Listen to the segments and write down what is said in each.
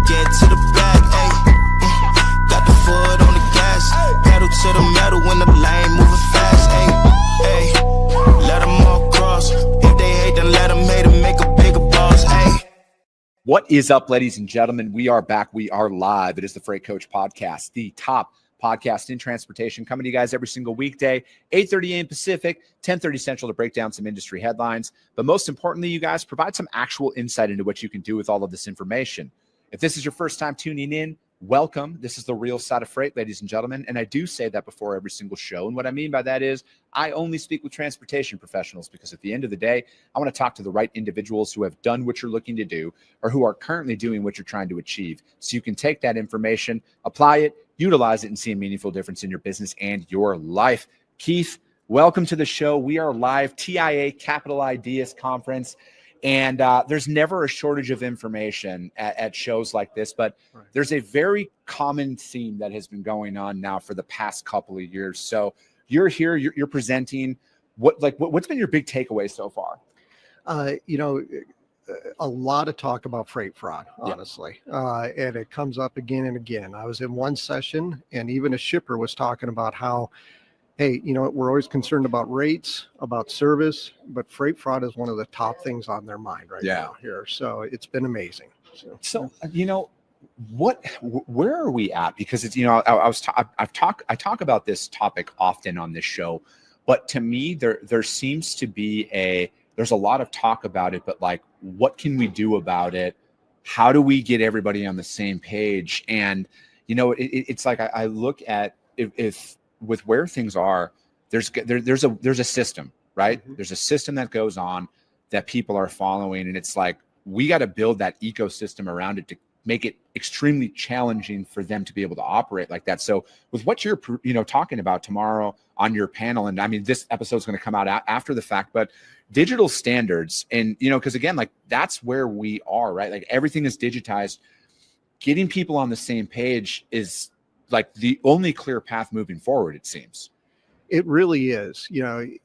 get to the bag, ayy. Got the foot on the gas, pedal to the metal when the lane moving fast, ayy, ayy. Let them all cross. If they hate, then let them hate and make a bigger boss, ayy. What is up, ladies and gentlemen? We are back. We are live. It is the Freight Coach Podcast, the top podcast in transportation, coming to you guys every single weekday, 8:30 a.m. Pacific, 10:30 Central, to break down some industry headlines. But most importantly, you guys provide some actual insight into what you can do with all of this information. If this is your first time tuning in, welcome. This is the real side of freight, ladies and gentlemen. And I do say that before every single show. And what I mean by that is I only speak with transportation professionals, because at the end of the day, I want to talk to the right individuals who have done what you're looking to do or who are currently doing what you're trying to achieve. So you can take that information, apply it, utilize it, and see a meaningful difference in your business and your life. Keith, welcome to the show. We are live, TIA Capital Ideas Conference. And there's never a shortage of information at shows like this, but there's a very common theme that has been going on now for the past couple of years. So you're here, you're presenting. What's been your big takeaway so far? A lot of talk about freight fraud, honestly. And it comes up again and again. I was in one session and even a shipper was talking about how, hey, we're always concerned about rates, about service, but freight fraud is one of the top things on their mind now here. So it's been amazing. So where are we at? Because it's, I talk about this topic often on this show, but to me, there seems to be there's a lot of talk about it, but like, what can we do about it? How do we get everybody on the same page? And, it's like, I look at if with where things are, there's a system, right? Mm-hmm. There's a system that goes on that people are following. And it's like, we got to build that ecosystem around it to make it extremely challenging for them to be able to operate like that. So with what you're, talking about tomorrow on your panel, and I mean, this episode is going to come out after the fact, but digital standards, and, because again, like, that's where we are, right? Like, everything is digitized. Getting people on the same page is like the only clear path moving forward, it seems. It really is. You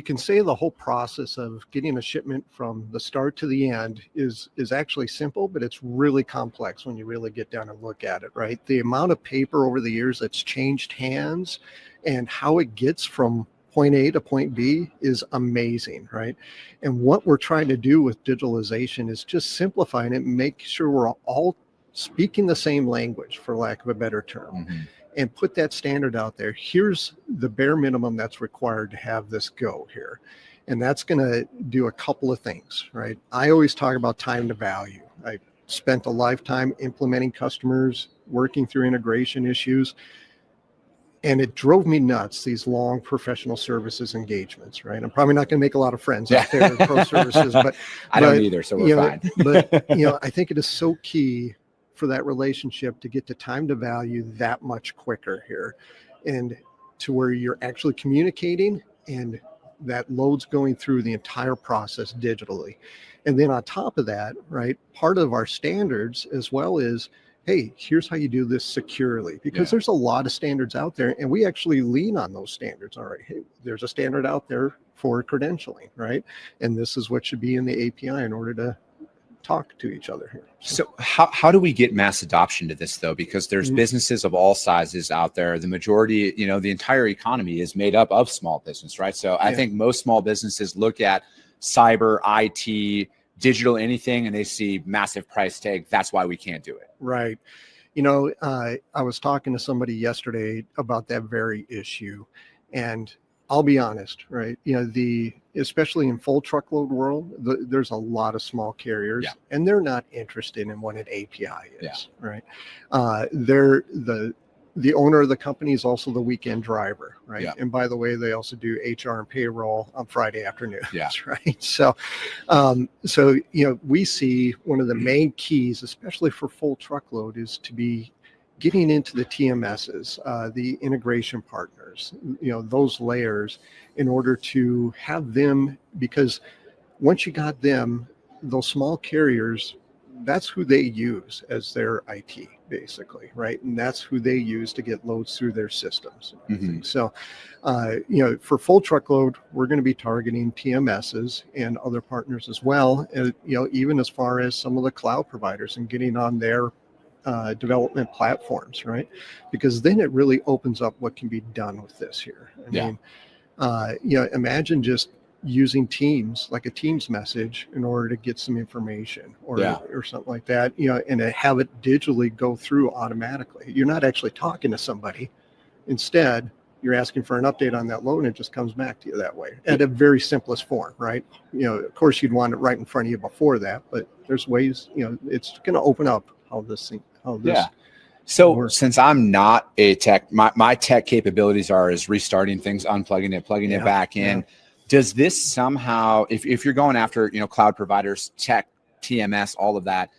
can say the whole process of getting a shipment from the start to the end is actually simple, but it's really complex when you really get down and look at it, right? The amount of paper over the years that's changed hands and how it gets from point A to point B is amazing, right? And what we're trying to do with digitalization is just simplifying it and make sure we're all speaking the same language, for lack of a better term. Mm-hmm. And put that standard out there. Here's the bare minimum that's required to have this go here. And that's going to do a couple of things, right? I always talk about time to value. I spent a lifetime implementing customers, working through integration issues, and it drove me nuts, these long professional services engagements, right? I'm probably not going to make a lot of friends out there in pro services, but I don't either, so we're fine. But I think it is so key for that relationship to get to time to value that much quicker here, and to where you're actually communicating and that load's going through the entire process digitally. And then on top of that, right, part of our standards as well is, hey, here's how you do this securely, because there's a lot of standards out there, and we actually lean on those standards. All right, hey, there's a standard out there for credentialing, right? And this is what should be in the API in order to talk to each other here. So how do we get mass adoption to this, though? Because there's businesses of all sizes out there. The majority, the entire economy is made up of small business, right? So I think most small businesses look at cyber, IT, digital, anything, and they see massive price tag. That's why we can't do it. Right. I was talking to somebody yesterday about that very issue, and I'll be honest, right? Especially in full truckload world, there's a lot of small carriers, and they're not interested in what an API is, right? The owner of the company is also the weekend driver, right? Yeah. And by the way, they also do HR and payroll on Friday afternoons, right? So, we see one of the main keys, especially for full truckload, is to be getting into the TMSs, the integration partners, those layers, in order to have them, because once you got them, those small carriers that's who they use as their IT, basically, right? And that's who they use to get loads through their systems. So, for full truckload, we're going to be targeting TMSs and other partners as well. And, even as far as some of the cloud providers and getting on their development platforms, right? Because then it really opens up what can be done with this here. I mean, imagine just using Teams, like a Teams message, in order to get some information or something like that, and to have it digitally go through automatically. You're not actually talking to somebody. Instead, you're asking for an update on that load, and it just comes back to you that way at a very simplest form, right? Of course, you'd want it right in front of you before that, but there's ways, it's going to open up how this thing, So works. Since I'm not a tech, my tech capabilities are is restarting things, unplugging it, plugging it back in. Does this somehow, if you're going after, cloud providers, tech, TMS, all of that,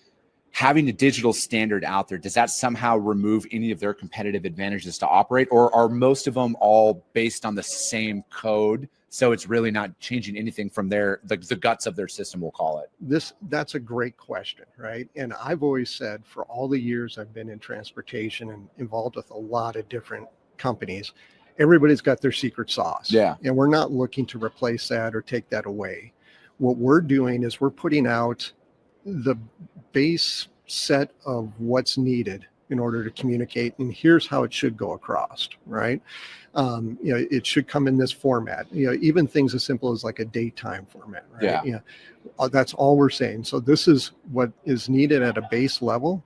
having a digital standard out there, does that somehow remove any of their competitive advantages to operate, or are most of them all based on the same code? So it's really not changing anything from the guts of their system, we'll call it. That's a great question, right? And I've always said, for all the years I've been in transportation and involved with a lot of different companies, everybody's got their secret sauce. And we're not looking to replace that or take that away. What we're doing is we're putting out the base set of what's needed in order to communicate, and here's how it should go across, right? It should come in this format, even things as simple as like a datetime format, right? That's all we're saying. So this is what is needed at a base level.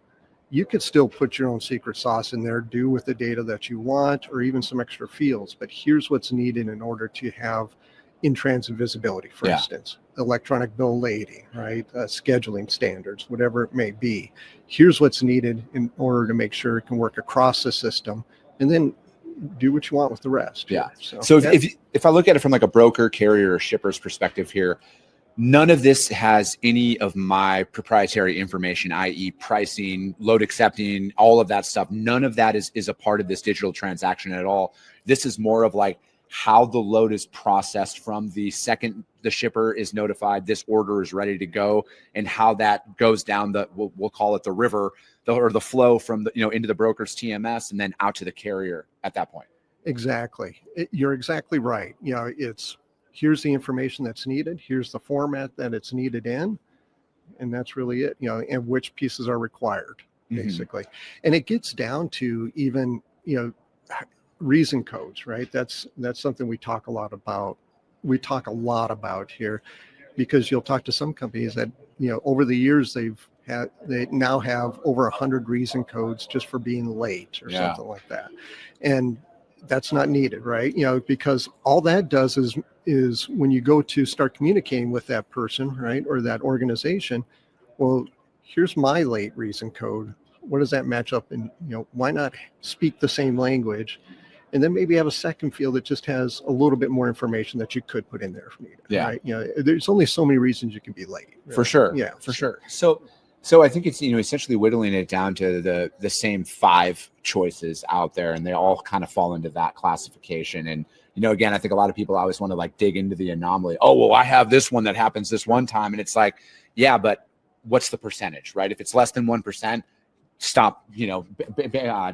You could still put your own secret sauce in there, do with the data that you want, or even some extra fields, but here's what's needed in order to have in-transit visibility, for instance, electronic bill lading, right? Scheduling standards, whatever it may be. Here's what's needed in order to make sure it can work across the system, and then do what you want with the rest. So if I look at it from like a broker, carrier, or shipper's perspective here, none of this has any of my proprietary information, i.e. pricing, load accepting, all of that stuff. None of that is a part of this digital transaction at all. This is more of like how the load is processed from the second the shipper is notified this order is ready to go, and how that goes down we'll call it the river, or the flow from into the broker's TMS and then out to the carrier at that point. Exactly. You're exactly right. It's here's the information that's needed. Here's the format that it's needed in. And that's really it, and which pieces are required, basically. And it gets down to even, reason codes, right? That's something we talk a lot about. We talk a lot about here, because you'll talk to some companies that, over the years they now have over 100 reason codes just for being late or something like that. And that's not needed, right? Because all that does is when you go to start communicating with that person, right, or that organization, well, here's my late reason code. What does that match up? And why not speak the same language, and then maybe have a second field that just has a little bit more information that you could put in there if needed. Right? There's only so many reasons you can be late. Right? For sure. For sure. So I think it's essentially whittling it down to the same 5 choices out there, and they all kind of fall into that classification. And again, I think a lot of people always want to like dig into the anomaly. Oh, well, I have this one that happens this one time, and it's like, yeah, but what's the percentage, right? If it's less than 1%, stop.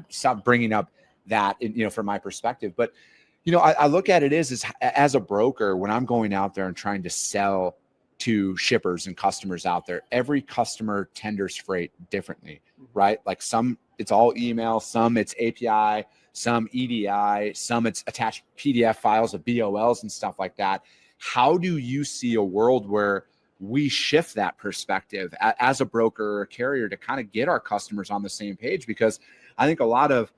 Stop bringing up that. From my perspective, but I look at it as a broker, when I'm going out there and trying to sell to shippers and customers out there, every customer tenders freight differently, right? Like some it's all email, some it's API, some EDI, some it's attached PDF files of BOLs and stuff like that. How do you see a world where we shift that perspective as a broker or a carrier to kind of get our customers on the same page? Because I think a lot of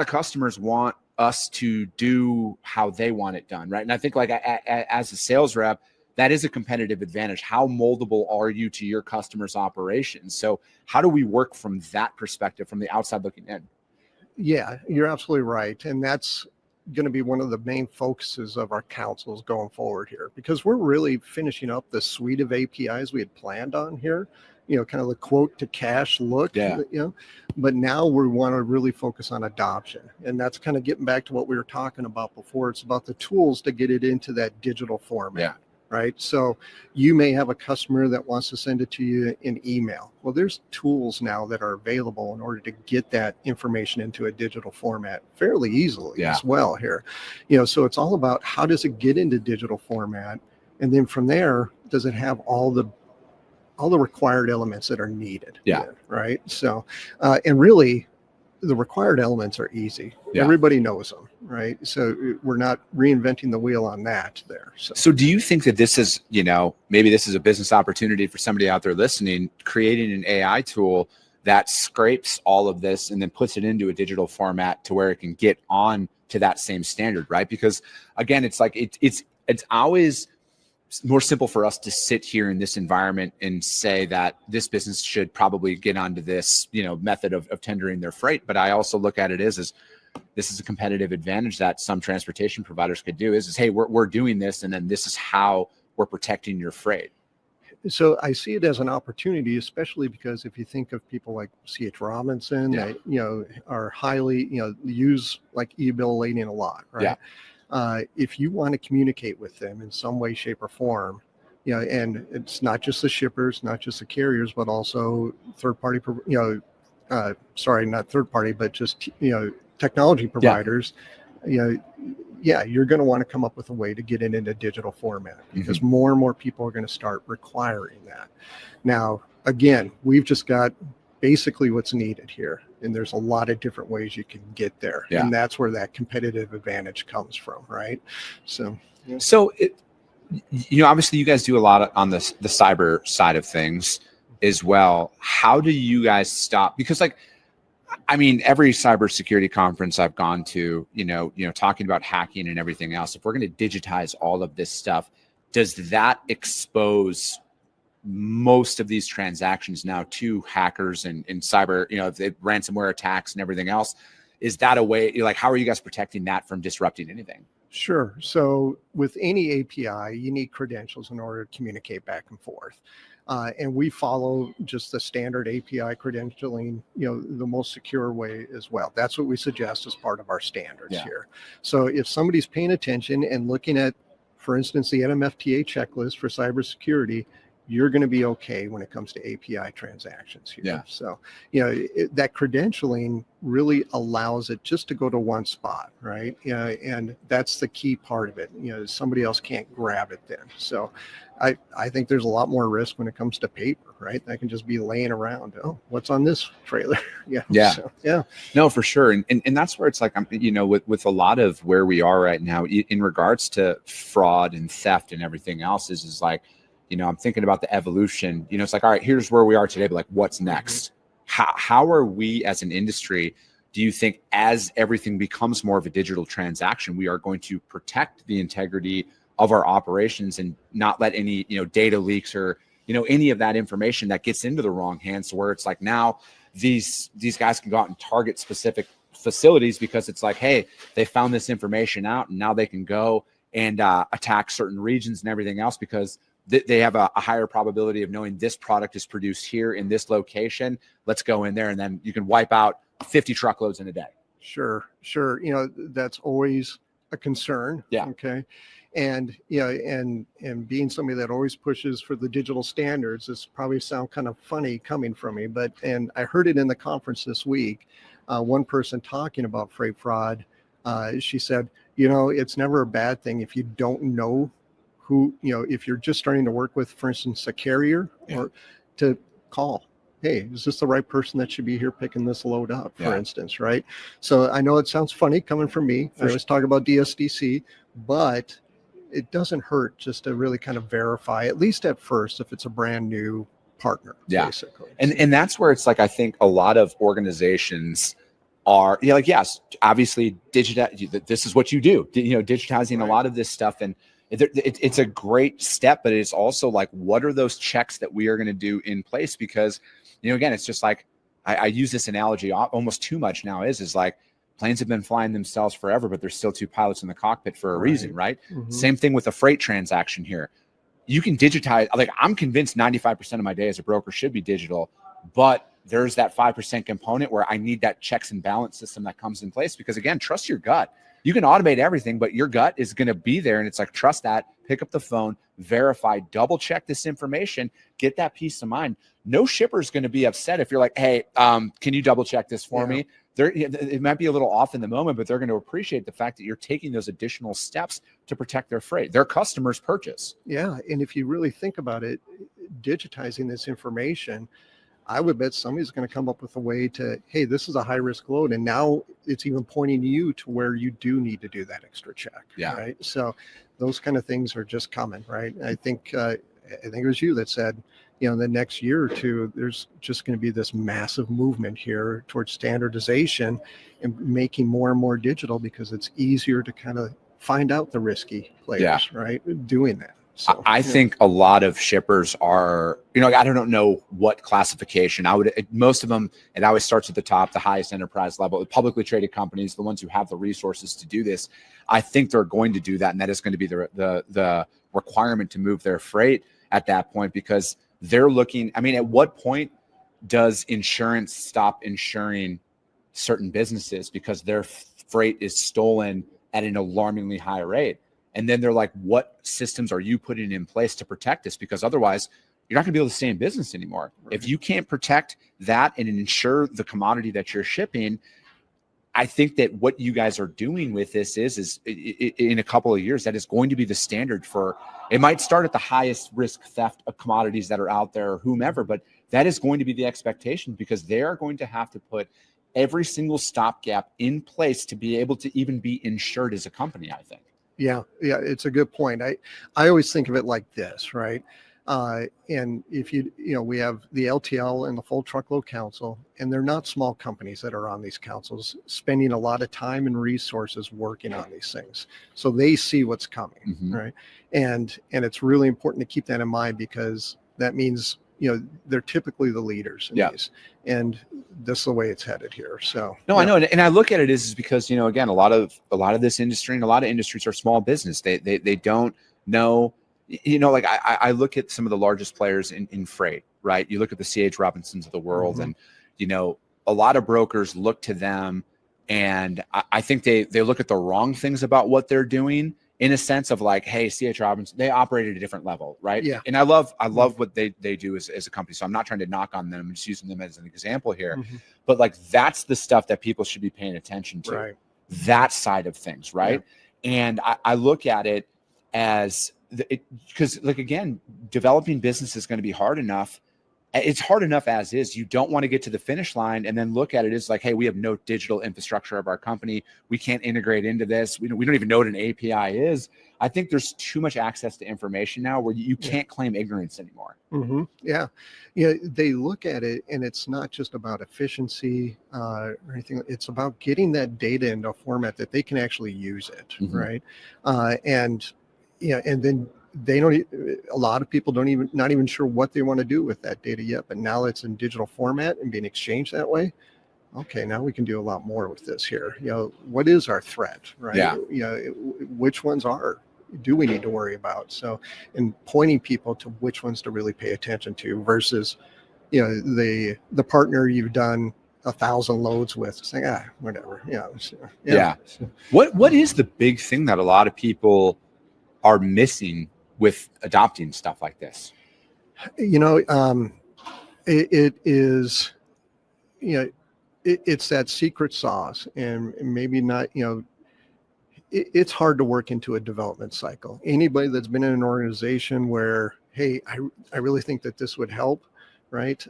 customers want us to do how they want it done, right? And I think like as a sales rep, that is a competitive advantage. How moldable are you to your customers' operations? So how do we work from that perspective, from the outside looking in? Yeah, you're absolutely right. And that's going to be one of the main focuses of our councils going forward here, because we're really finishing up the suite of APIs we had planned on here, kind of the quote to cash look, but now we want to really focus on adoption. And that's kind of getting back to what we were talking about before. It's about the tools to get it into that digital format. right? So you may have a customer that wants to send it to you in email. Well, there's tools now that are available in order to get that information into a digital format fairly easily as well here. So it's all about how does it get into digital format? And then from there, does it have all the required elements that are needed? Right. So, and really, the required elements are easy. Everybody knows them, right? So we're not reinventing the wheel on that there. So do you think that this is, maybe this is a business opportunity for somebody out there listening, creating an AI tool that scrapes all of this and then puts it into a digital format to where it can get on to that same standard, right? Because again, it's like, it's always more simple for us to sit here in this environment and say that this business should probably get onto this, method of tendering their freight. But I also look at it as this is a competitive advantage that some transportation providers could do is hey, we're doing this. And then this is how we're protecting your freight. So I see it as an opportunity, especially because if you think of people like C.H. Robinson that, are highly, use like e-bill lading a lot, right? If you want to communicate with them in some way, shape, or form, and it's not just the shippers, not just the carriers, but also third party, not third party, but just, technology providers, you're going to want to come up with a way to get it into digital format because more and more people are going to start requiring that. Now, again, we've just got basically what's needed here. And there's a lot of different ways you can get there. And that's where that competitive advantage comes from, right? So obviously you guys do a lot on the cyber side of things as well. How do you guys stop? Because every cybersecurity conference I've gone to, talking about hacking and everything else, if we're going to digitize all of this stuff, does that expose most of these transactions now to hackers and cyber, the ransomware attacks and everything else? Is that a way, how are you guys protecting that from disrupting anything? Sure. So with any API, you need credentials in order to communicate back and forth. And we follow just the standard API credentialing, the most secure way as well. That's what we suggest as part of our standards here. So if somebody's paying attention and looking at, for instance, the NMFTA checklist for cybersecurity, you're going to be okay when it comes to API transactions here. So, that credentialing really allows it just to go to one spot, right? And that's the key part of it. Somebody else can't grab it then. So I think there's a lot more risk when it comes to paper, right? That can just be laying around. Oh, what's on this trailer? No, for sure. And that's where it's like, with a lot of where we are right now in regards to fraud and theft and everything else is like, I'm thinking about the evolution, it's like, all right, here's where we are today, but like, what's next? How are we as an industry, do you think as everything becomes more of a digital transaction, we are going to protect the integrity of our operations and not let any, data leaks or, any of that information that gets into the wrong hands, where it's like now these guys can go out and target specific facilities because it's like, hey, they found this information out and now they can go and attack certain regions and everything else because they have a higher probability of knowing this product is produced here in this location. Let's go in there and then you can wipe out 50 truckloads in a day. Sure. That's always a concern. Okay. And, and being somebody that always pushes for the digital standards, this probably sound kind of funny coming from me, and I heard it in the conference this week. One person talking about freight fraud, she said, it's never a bad thing if you don't know who, if you're just starting to work with, for instance, a carrier, or to call, hey, is this the right person that should be here picking this load up, for instance, right? So I know it sounds funny coming from me. I always talk about DSDC, but it doesn't hurt just to really kind of verify, at least at first, if it's a brand new partner, basically. And that's where it's like, I think a lot of organizations are, yes, obviously this is what you do, digitizing a lot of this stuff. And it's a great step, but it's also like, what are those checks that we are going to do in place? Because, again, it's just like, I use this analogy almost too much now is like planes have been flying themselves forever, but there's still two pilots in the cockpit for a reason, right? Same thing with a freight transaction here. You can digitize, like I'm convinced 95% of my day as a broker should be digital, but there's that 5% component where I need that checks and balance system that comes in place, because again, trust your gut. You can automate everything, but your gut is going to be there. And it's like, trust that, pick up the phone, verify, double check this information, get that peace of mind. No shipper is going to be upset if you're like, hey, can you double check this for me? It might be a little off in the moment, but they're going to appreciate the fact that you're taking those additional steps to protect their freight, their customers' purchase. Yeah. And if you really think about it, digitizing this information, I would bet somebody's going to come up with a way to, hey, this is a high risk load. And now it's even pointing you to where you do need to do that extra check. Yeah. Right. So those kind of things are just coming. Right. I think it was you that said, in the next year or two, there's just going to be this massive movement here towards standardization and making more and more digital, because it's easier to kind of find out the risky players, right? Doing that. So, I think a lot of shippers are, I don't know what classification. Most of them, it always starts at the top, the highest enterprise level, publicly traded companies, the ones who have the resources to do this. I think they're going to do that. And that is going to be the requirement to move their freight at that point, because they're looking, at what point does insurance stop insuring certain businesses because their freight is stolen at an alarmingly high rate? And then they're like, what systems are you putting in place to protect this? Because otherwise, you're not going to be able to stay in business anymore. Right. If you can't protect that and ensure the commodity that you're shipping, I think that what you guys are doing with this is in a couple of years, that is going to be the standard for, it might start at the highest risk theft of commodities that are out there or whomever, but that is going to be the expectation, because they are going to have to put every single stopgap in place to be able to even be insured as a company, I think. Yeah, it's a good point. I always think of it like this, right? And if we have the LTL and the Full Truckload Council, and they're not small companies that are on these councils, spending a lot of time and resources working on these things. So they see what's coming, right? And it's really important to keep that in mind, because that means, they're typically the leaders in these, and this is the way it's headed here. So I know. And I look at it is because, again, a lot of this industry and a lot of industries are small business. They don't know, like I look at some of the largest players in freight, right? You look at the C.H. Robinsons of the world, and, a lot of brokers look to them, and I think they look at the wrong things about what they're doing, in a sense of like, hey, C.H. Robinson, they operate at a different level, right? Yeah. And I love what they do as a company. So I'm not trying to knock on them. I'm just using them as an example here. But like, that's the stuff that people should be paying attention to, right? That side of things, right? Yeah. And I look at it as, because like, again, developing business is going to be hard enough. It's hard enough as is. You don't want to get to the finish line and then look at it as like, hey, we have no digital infrastructure of our company. We can't integrate into this. We don't even know what an API is. I think there's too much access to information now where you can't claim ignorance anymore. Yeah. They look at it, and it's not just about efficiency or anything. It's about getting that data into a format that they can actually use it, right? And then a lot of people not even sure what they want to do with that data yet, but now it's in digital format and being exchanged that way. Okay, now we can do a lot more with this here. What is our threat, right? Yeah. Which ones do we need to worry about? So, and pointing people to which ones to really pay attention to versus, the partner you've done 1,000 loads with, saying, whatever. Yeah. What is the big thing that a lot of people are missing with adopting stuff like this? It is, it's that secret sauce, and maybe not, it's hard to work into a development cycle. Anybody that's been in an organization where, hey, I really think that this would help, right?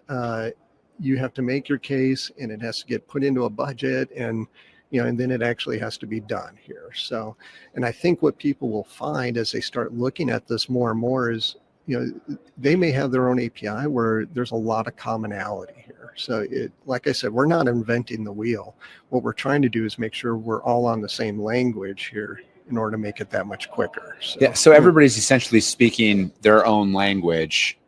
You have to make your case, and it has to get put into a budget, and and then it actually has to be done here. So, and I think what people will find as they start looking at this more and more is, they may have their own API where there's a lot of commonality here. So like I said, we're not inventing the wheel. What we're trying to do is make sure we're all on the same language here in order to make it that much quicker. So everybody's essentially speaking their own language.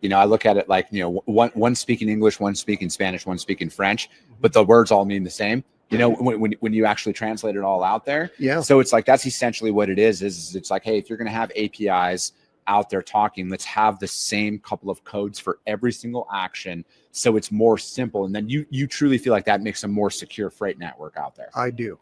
I look at it like, one speaking English, one speaking Spanish, one speaking French, but the words all mean the same. When you actually translate it all out there. Yeah. So it's like, that's essentially what it is it's like, hey, if you're going to have APIs, out there talking, let's have the same couple of codes for every single action, so it's more simple. And then you truly feel like that makes a more secure freight network out there. I do.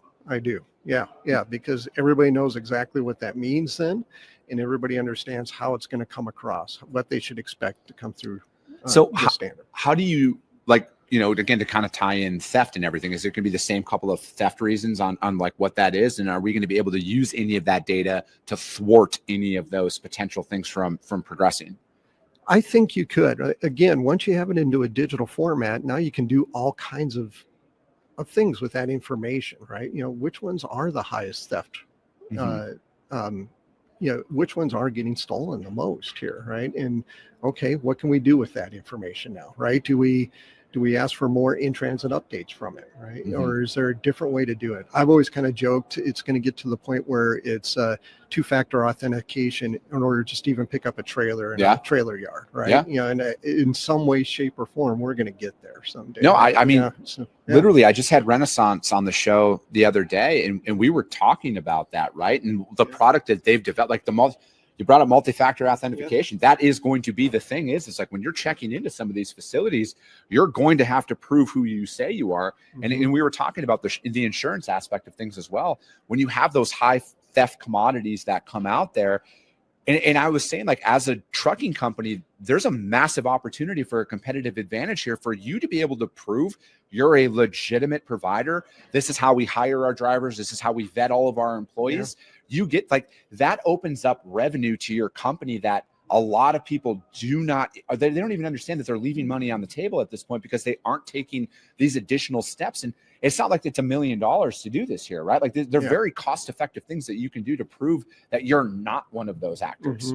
Yeah, because everybody knows exactly what that means then, and everybody understands how it's going to come across, what they should expect to come through. So the standard. How do you, like, you know, again, to kind of tie in theft and everything, is it going to be the same couple of theft reasons on like what that is? And are we going to be able to use any of that data to thwart any of those potential things from progressing? I think you could. Again, once you have it into a digital format, now you can do all kinds of things with that information, right? You know, which ones are the highest theft? You know, which ones are getting stolen the most here, right? And okay, what can we do with that information now, right? Do we ask for more in-transit updates from it, right? Or is there a different way to do it? I've always kind of joked it's going to get to the point where it's two-factor authentication in order to just even pick up a trailer in a trailer yard, right? Yeah. You know, and in some way, shape, or form, we're going to get there someday. No, I mean, literally, I just had Renaissance on the show the other day, and we were talking about that, right? And the product that they've developed, like you brought up multi-factor authentication. That is going to be the thing. It's like when you're checking into some of these facilities, you're going to have to prove who you say you are. And we were talking about the insurance aspect of things as well. When you have those high theft commodities that come out there, and I was saying, like, as a trucking company, there's a massive opportunity for a competitive advantage here for you to be able to prove you're a legitimate provider. This is how we hire our drivers. This is how we vet all of our employees. You get, like, that opens up revenue to your company that a lot of people they don't even understand that they're leaving money on the table at this point because they aren't taking these additional steps. And it's not like it's $1 million to do this here, right? Like, they're very cost-effective things that you can do to prove that you're not one of those actors.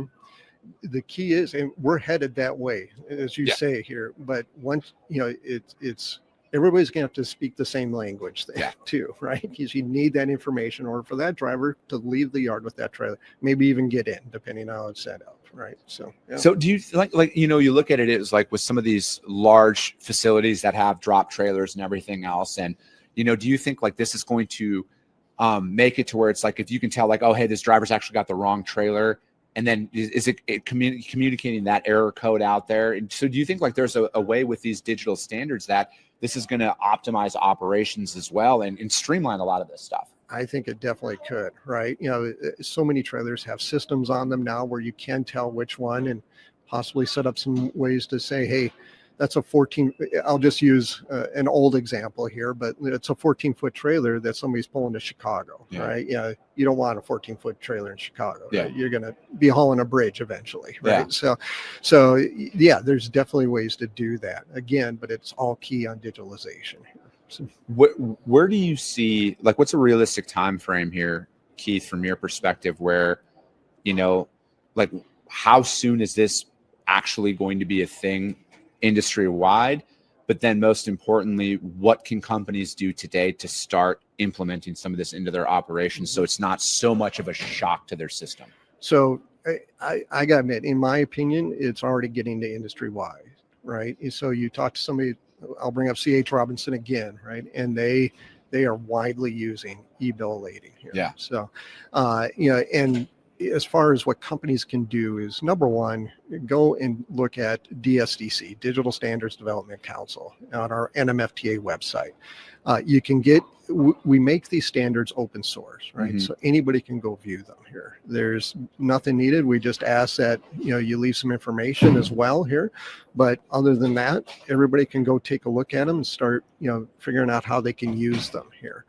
The key is, and we're headed that way, as you say here, but once, you know, it's everybody's going to have to speak the same language too, right? Because you need that information in order for that driver to leave the yard with that trailer, maybe even get in, depending on how it's set up, right? So, So do you like, you know, you look at it, it's like with some of these large facilities that have drop trailers and everything else. And, you know, do you think like this is going to make it to where it's like, if you can tell, like, oh, hey, this driver's actually got the wrong trailer, and then is it communicating that error code out there? And so do you think like there's a way with these digital standards that this is going to optimize operations as well and streamline a lot of this stuff? I think it definitely could, right? You know, so many trailers have systems on them now where you can tell which one, and possibly set up some ways to say, hey, that's a 14, I'll just use an old example here, but it's a 14-foot trailer that somebody's pulling to Chicago, right? Yeah, you don't want a 14-foot trailer in Chicago. Right? You're going to be hauling a bridge eventually, right? So yeah, there's definitely ways to do that again, but it's all key on digitalization. So, where do you see, like, what's a realistic time frame here, Keith, from your perspective, where, you know, like, how soon is this actually going to be a thing industry wide? But then most importantly, what can companies do today to start implementing some of this into their operations so it's not so much of a shock to their system? So I gotta admit, in my opinion, it's already getting to industry wide, right? So you talk to somebody, I'll bring up C.H. Robinson again, right? And they are widely using e-bill lading here. So, you know, and as far as what companies can do is, number one, go and look at DSDC, Digital Standards Development Council, on our NMFTA website. You can get, we make these standards open source, right? So anybody can go view them here. There's nothing needed. We just ask that, you know, you leave some information as well here. But other than that, everybody can go take a look at them and start, you know, figuring out how they can use them here.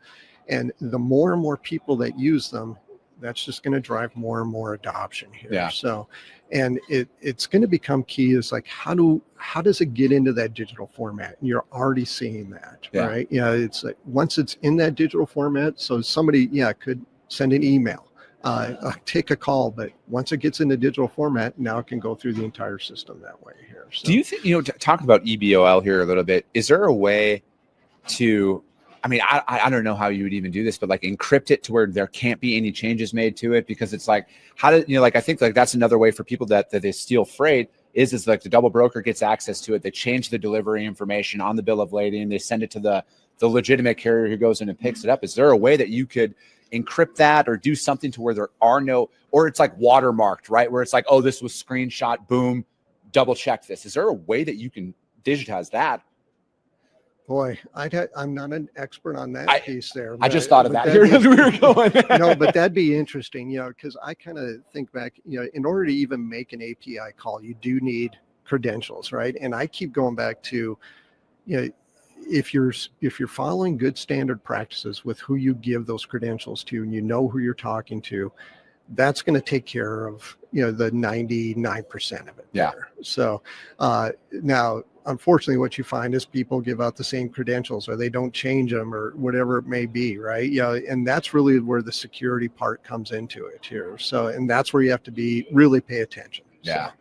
And the more and more people that use them, that's just going to drive more and more adoption here. So, and it's going to become key is like, how does it get into that digital format? And you're already seeing that, right? Yeah. It's like, once it's in that digital format, so somebody, could send an email, take a call, but once it gets in the digital format, now it can go through the entire system that way here. So, do you think, you know, talk about EBOL here a little bit, is there a way to, I mean, I don't know how you would even do this, but like encrypt it to where there can't be any changes made to it? Because it's like, how do you know, like, I think like that's another way for people that they steal freight is like the double broker gets access to it. They change the delivery information on the bill of lading. They send it to the legitimate carrier who goes in and picks it up. Is there a way that you could encrypt that or do something to where there are no, or it's like watermarked, right? Where it's like, oh, this was screenshot, boom, double check this. Is there a way that you can digitize that? Boy, I'm not an expert on that piece there. I just thought of that here as we were going. No, but that'd be interesting, because I kind of think back, in order to even make an API call, you do need credentials, right? And I keep going back to, if you're following good standard practices with who you give those credentials to, and you know who you're talking to, that's going to take care of the 99% of it. Yeah. There. So now, unfortunately, what you find is people give out the same credentials, or they don't change them, or whatever it may be, right? And that's really where the security part comes into it here. So, and that's where you have to really pay attention. Yeah. So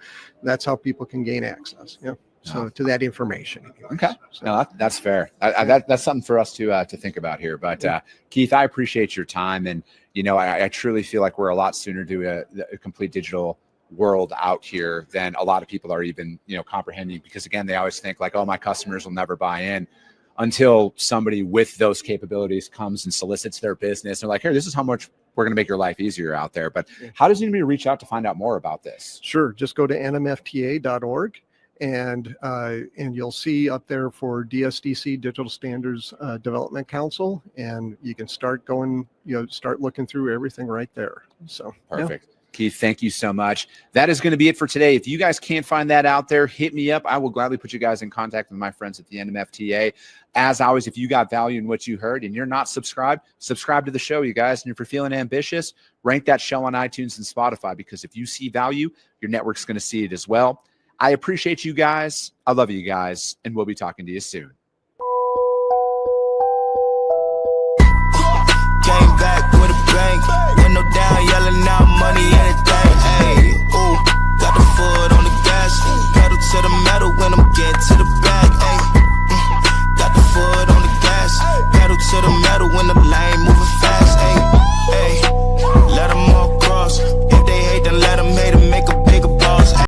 that's how people can gain access. So to that information. Anyways. Okay. So, No, that's fair. That's something for us to think about here. But Keith, I appreciate your time, and I truly feel like we're a lot sooner to a complete digital world out here than a lot of people are even comprehending, because again, they always think like, oh, my customers will never buy in, until somebody with those capabilities comes and solicits their business. They're like, here, this is how much we're going to make your life easier out there. But how does anybody reach out to find out more about this? Sure. Just go to nmfta.org. And you'll see up there for DSDC, Digital Standards Development Council, and you can start going, start looking through everything right there. So perfect. Yeah. Keith, thank you so much. That is going to be it for today. If you guys can't find that out there, hit me up. I will gladly put you guys in contact with my friends at the NMFTA. As always, if you got value in what you heard and you're not subscribed, subscribe to the show, you guys. And if you're feeling ambitious, rank that show on iTunes and Spotify, because if you see value, your network's going to see it as well. I appreciate you guys. I love you guys, and we'll be talking to you soon. Came back with a bang, window down, yelling out money, and it